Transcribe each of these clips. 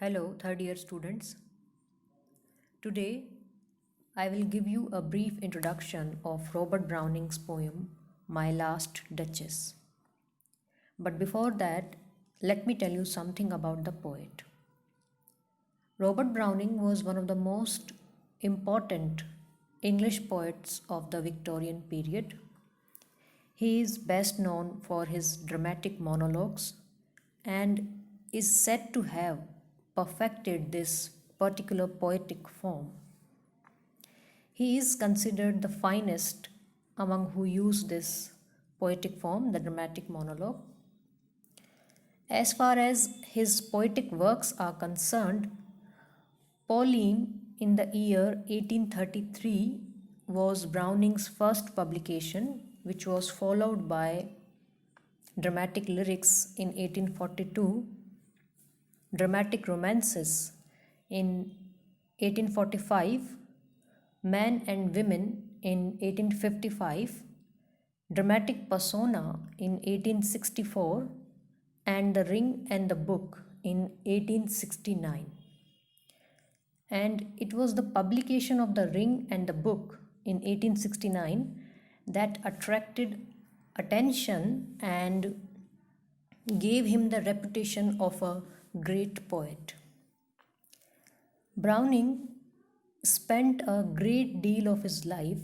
Hello, third year students. Today, I will give you a brief introduction of Robert Browning's poem, My Last Duchess. But before that, let me tell you something about the poet. Robert Browning was one of the most important English poets of the Victorian period. He is best known for his dramatic monologues and is said to have perfected this particular poetic form. He is considered the finest among who use this poetic form, the dramatic monologue. As far as his poetic works are concerned, Pauline in the year 1833 was Browning's first publication, which was followed by Dramatic Lyrics in 1842, Dramatic Romances in 1845, Man and Women in 1855, Dramatic Persona in 1864, and The Ring and the Book in 1869. And it was the publication of The Ring and the Book in 1869 that attracted attention and gave him the reputation of a great poet. Browning spent a great deal of his life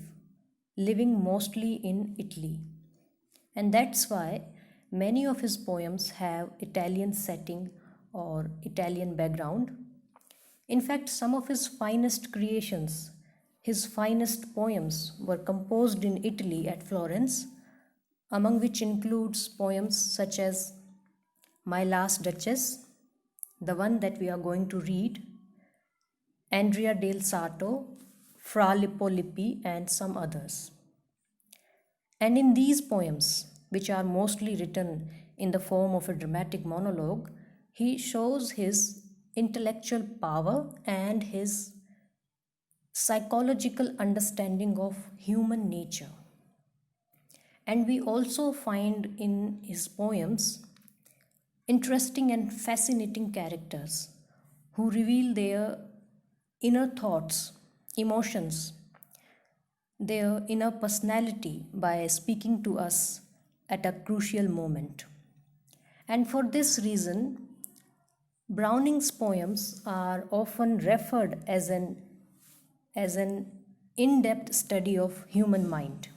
living mostly in Italy, and that's why many of his poems have Italian setting or Italian background. In fact, some of his finest creations, his finest poems, were composed in Italy at Florence, among which includes poems such as My Last Duchess, the one that we are going to read, Andrea del Sarto, Fra Lippo Lippi, and some others. And in these poems, which are mostly written in the form of a dramatic monologue, he shows his intellectual power and his psychological understanding of human nature. And we also find in his poems interesting and fascinating characters who reveal their inner thoughts, emotions, their inner personality by speaking to us at a crucial moment. And for this reason, Browning's poems are often referred as an in-depth study of human mind.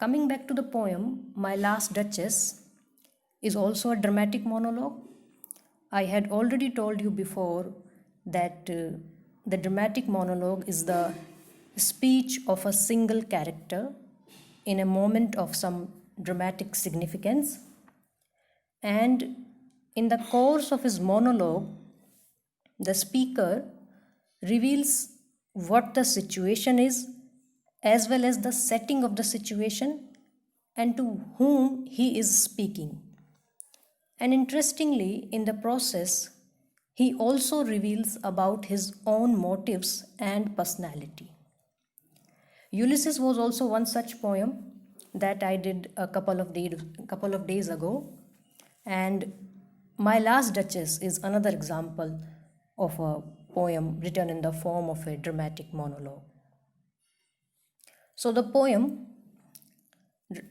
Coming back to the poem, My Last Duchess is also a dramatic monologue. I had already told you before that the dramatic monologue is the speech of a single character in a moment of some dramatic significance. And in the course of his monologue, the speaker reveals what the situation is as well as the setting of the situation and to whom he is speaking. And interestingly, in the process, he also reveals about his own motives and personality. Ulysses was also one such poem that I did a couple of days ago, and My Last Duchess is another example of a poem written in the form of a dramatic monologue. So the poem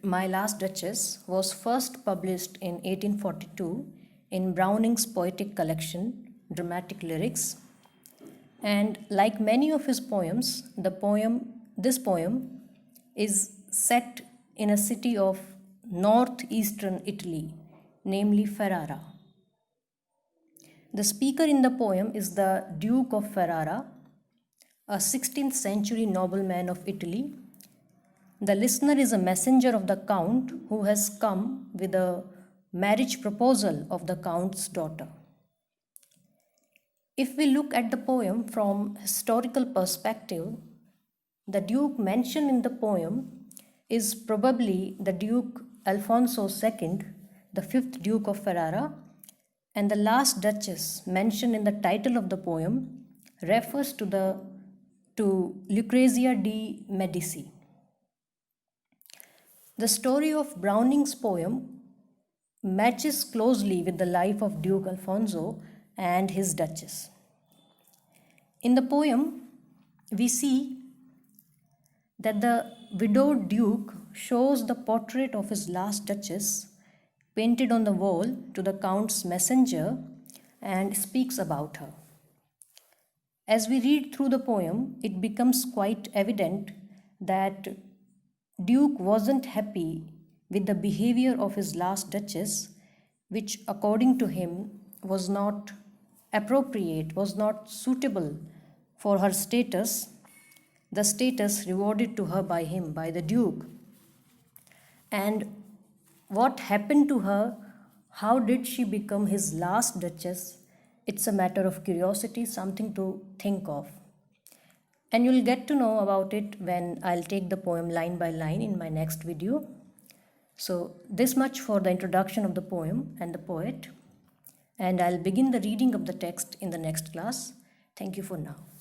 My Last Duchess was first published in 1842 in Browning's poetic collection Dramatic Lyrics, and like many of his poems, this poem is set in a city of northeastern Italy, namely Ferrara. The speaker in the poem is the Duke of Ferrara, a 16th century nobleman of Italy. The listener is a messenger of the Count who has come with a marriage proposal of the Count's daughter. If we look at the poem from historical perspective, the Duke mentioned in the poem is probably the Duke Alfonso II, the 5th Duke of Ferrara, and the last Duchess mentioned in the title of the poem refers to Lucrezia di Medici. The story of Browning's poem matches closely with the life of Duke Alfonso and his duchess. In the poem, we see that the widowed duke shows the portrait of his last duchess painted on the wall to the count's messenger and speaks about her. As we read through the poem, it becomes quite evident that Duke wasn't happy with the behavior of his last duchess, which according to him was not appropriate, was not suitable for her status, the status rewarded to her by him, by the Duke. And what happened to her? How did she become his last duchess? It's a matter of curiosity, something to think of. And you'll get to know about it when I'll take the poem line by line in my next video. So, this much for the introduction of the poem and the poet. And I'll begin the reading of the text in the next class. Thank you for now.